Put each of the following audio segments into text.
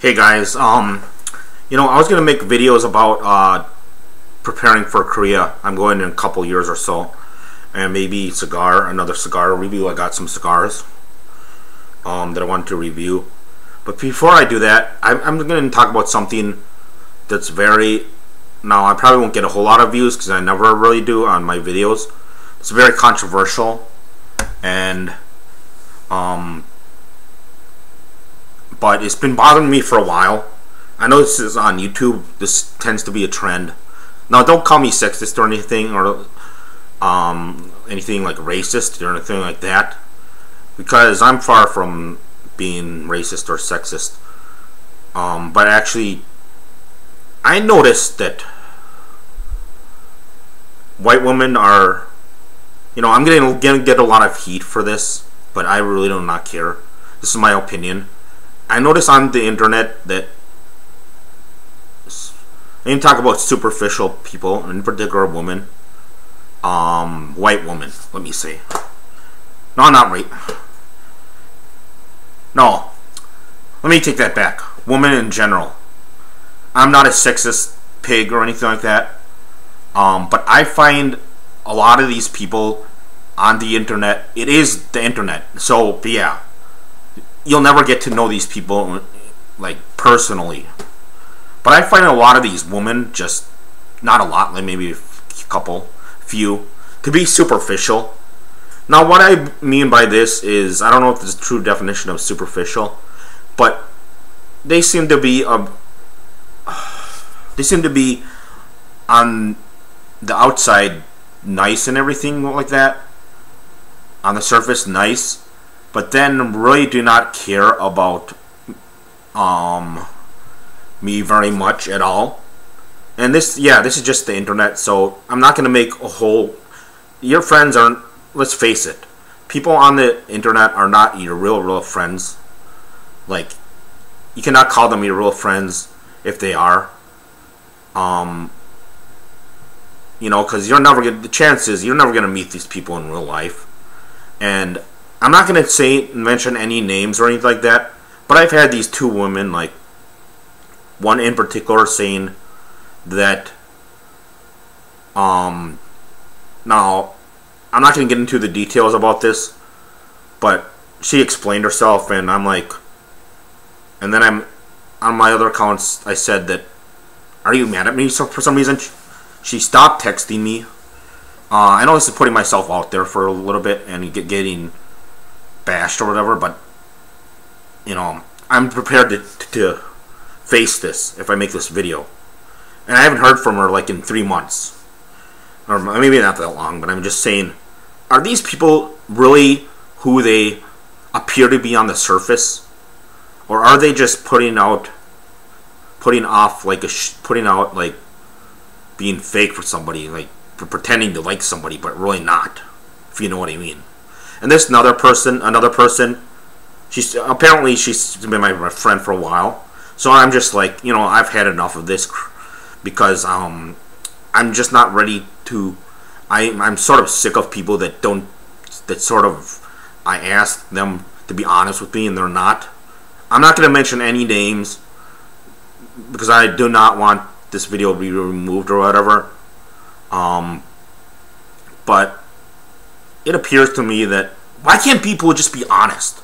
Hey guys, I was gonna make videos about preparing for Korea. I'm going in a couple years or so, and maybe another cigar review. I got some cigars that I wanted to review, but before I do that, I'm gonna talk about something that's now I probably won't get a whole lot of views because I never really do on my videos. It's very controversial, and but it's been bothering me for a while. I know this is on YouTube. This tends to be a trend. Now, don't call me sexist or anything, or anything like racist or anything like that, because I'm far from being racist or sexist. But actually, I noticed that white women are, I'm gonna get a lot of heat for this, but I really do not care. This is my opinion. I notice on the internet that I can talk about superficial people, in particular women, white women, let me say. No, not right. No, let me take that back. Women in general. I'm not a sexist pig or anything like that, but I find a lot of these people on the internet, it is the internet, so yeah, you'll never get to know these people like personally. But I find a lot of these women, just not a lot, like maybe a few, to be superficial. Now, what I mean by this is, I don't know if this is a true definition of superficial, but they seem to be on the outside nice and everything like that, on the surface nice, but then really do not care about me very much at all. And this is just the internet, so I'm not going to make a whole... Your friends aren't... Let's face it, people on the internet are not your real friends. Like, you cannot call them your real friends if they are. Because you're never going to... The chances, you're never going to meet these people in real life. And I'm not going to mention any names or anything like that, but I've had these two women, like, one in particular saying that, now, I'm not going to get into the details about this, but she explained herself, and I'm like, and then on my other accounts, I said that, are you mad at me? So for some reason, she stopped texting me. I know this is putting myself out there for a little bit and getting bashed or whatever, but, I'm prepared to face this if I make this video. And I haven't heard from her like in 3 months, or maybe not that long, but I'm just saying, are these people really who they appear to be on the surface, or are they just putting out like being fake for somebody, like pretending to like somebody but really not, if you know what I mean? And this another person, she's been my friend for a while. So I'm just like, I've had enough of this, because I'm just not ready to. I'm sort of sick of people that I ask them to be honest with me and they're not. I'm not going to mention any names because I do not want this video to be removed or whatever. But it appears to me that, why can't people just be honest?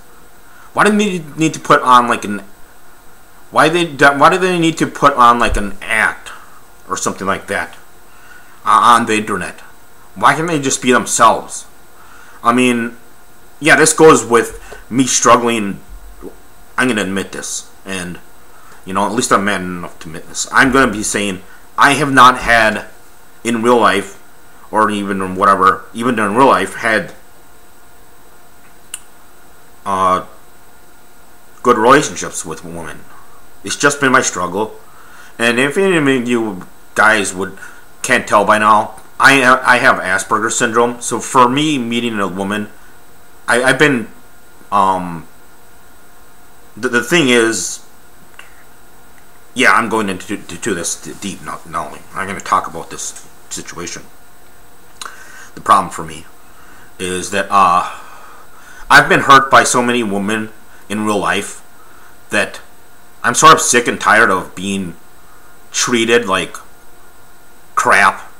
Why do they need to put on like why do they need to put on like an act or something like that on the internet? Why can't they just be themselves? I mean, yeah, this goes with me struggling. I'm going to admit this, and at least I'm man enough to admit this. I'm going to be saying I have not had in real life, or even in real life, had good relationships with women. It's just been my struggle, and if any of you guys can't tell by now, I have Asperger's syndrome. So for me, meeting a woman, I've been the thing is, yeah, I'm going into this deep now. I'm going to talk about this situation. The problem for me is that I've been hurt by so many women in real life that I'm sort of sick and tired of being treated like crap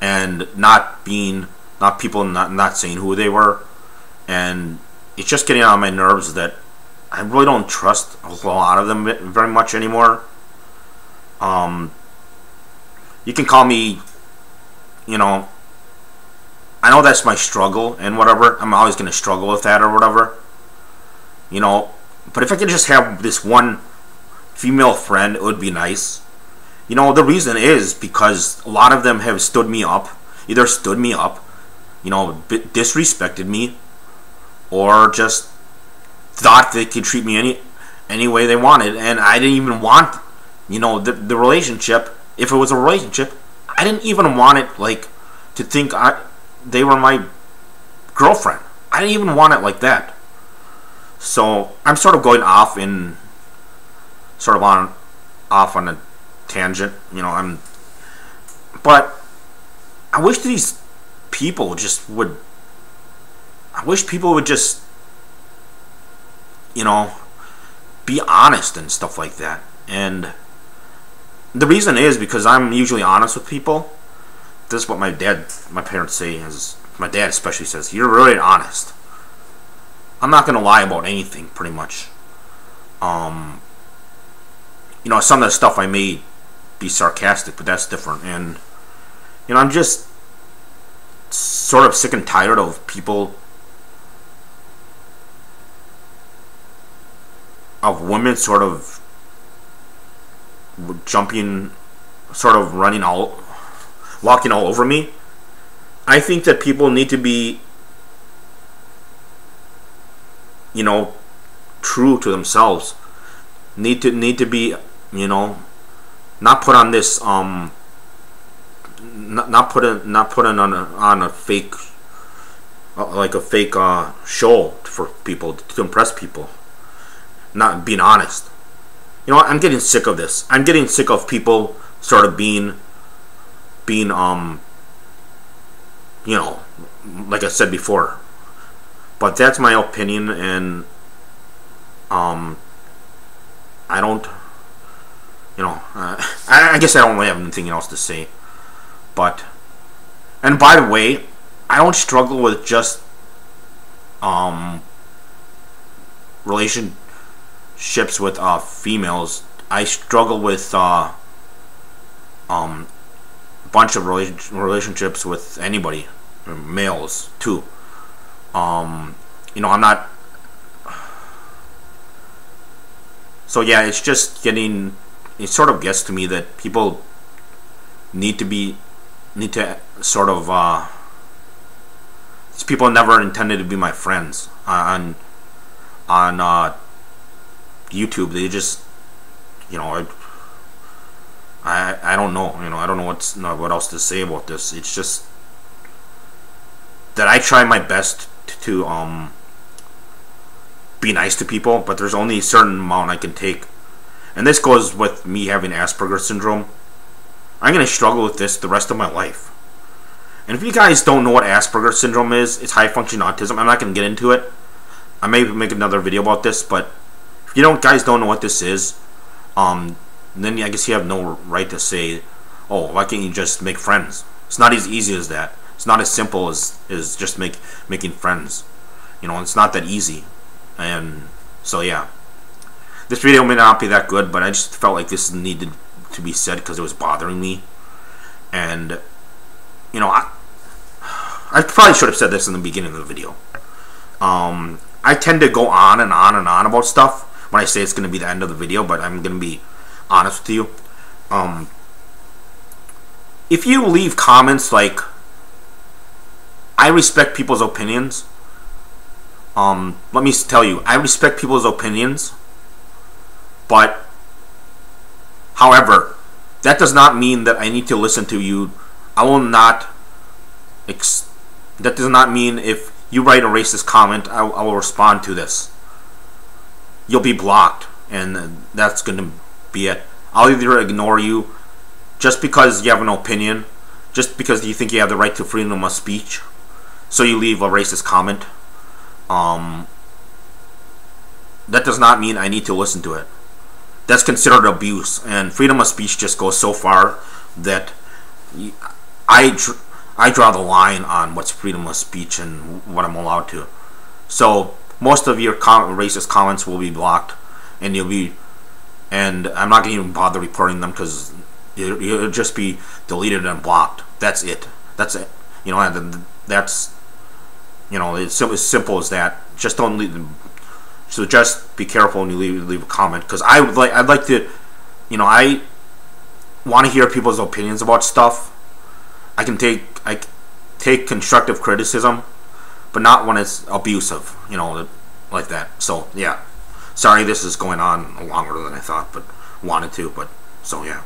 and not people not saying who they were, and it's just getting on my nerves that I really don't trust a lot of them very much anymore. You can call me, you know, I know that's my struggle and whatever. I'm always going to struggle with that or whatever, you know. But if I could just have this one female friend, it would be nice. You know, the reason is because a lot of them have stood me up, either stood me up, you know, disrespected me, or just thought they could treat me any way they wanted, and I didn't even want, you know, the relationship. If it was a relationship, I didn't even want it like to think they were my girlfriend. I didn't even want it like that. So I'm sort of going off on a tangent, you know. But I wish these people just would. I wish people would just, you know, be honest and stuff like that. And the reason is because I'm usually honest with people. This is what my parents say. My dad especially says, "You're really honest." I'm not gonna lie about anything, pretty much. You know, some of the stuff I may be sarcastic, but that's different. And you know, I'm just sort of sick and tired of people, of women sort of jumping, sort of walking all over me. I think that people need to be, you know, true to themselves. Need to be, you know, not put on this not put on a fake, like a fake show for people, to impress people. Not being honest. You know what? I'm getting sick of this. I'm getting sick of people sort of being you know, like I said before. But that's my opinion, and I don't, you know, I guess I don't really have anything else to say. But, and by the way, I don't struggle with just relationships with females. I struggle with bunch of relationships with anybody, males too. You know, I'm not. So yeah, it's just getting. It sort of gets to me that people need to sort of. These people never intended to be my friends on YouTube. They just, you know, I don't know. You know, I don't know what else to say about this. It's just that I try my best to be nice to people, but there's only a certain amount I can take. And this goes with me having Asperger's syndrome. I'm going to struggle with this the rest of my life. And if you guys don't know what Asperger's syndrome is, it's high functioning autism. I'm not going to get into it. I may make another video about this, but if you guys don't know what this is, then I guess you have no right to say, oh, why can't you just make friends? It's not as easy as that. It's not as simple as just making friends. You know, it's not that easy. And so yeah, this video may not be that good, but I just felt like this needed to be said because it was bothering me. And you know, I probably should have said this in the beginning of the video. I tend to go on and on and on about stuff when I say it's going to be the end of the video, but I'm going to be honest with you. If you leave comments like, I respect people's opinions, let me tell you, I respect people's opinions, but however, that does not mean that I need to listen to you. I will not. That does not mean if you write a racist comment, I will respond to this. You'll be blocked, and that's going to be it. I'll either ignore you just because you have an opinion, just because you think you have the right to freedom of speech, so you leave a racist comment. That does not mean I need to listen to it. that's considered abuse, and freedom of speech just goes so far that I I draw the line on what's freedom of speech and what I'm allowed to. So most of your racist comments will be blocked, and and I'm not going to even bother reporting them because it'll just be deleted and blocked. That's it. That's it. And that's it's as simple as that. Just don't leave. So just be careful when you leave a comment, because I'd like to, I want to hear people's opinions about stuff. I take constructive criticism, but not when it's abusive, like that. So yeah, sorry this is going on longer than I thought, but wanted to, but so yeah.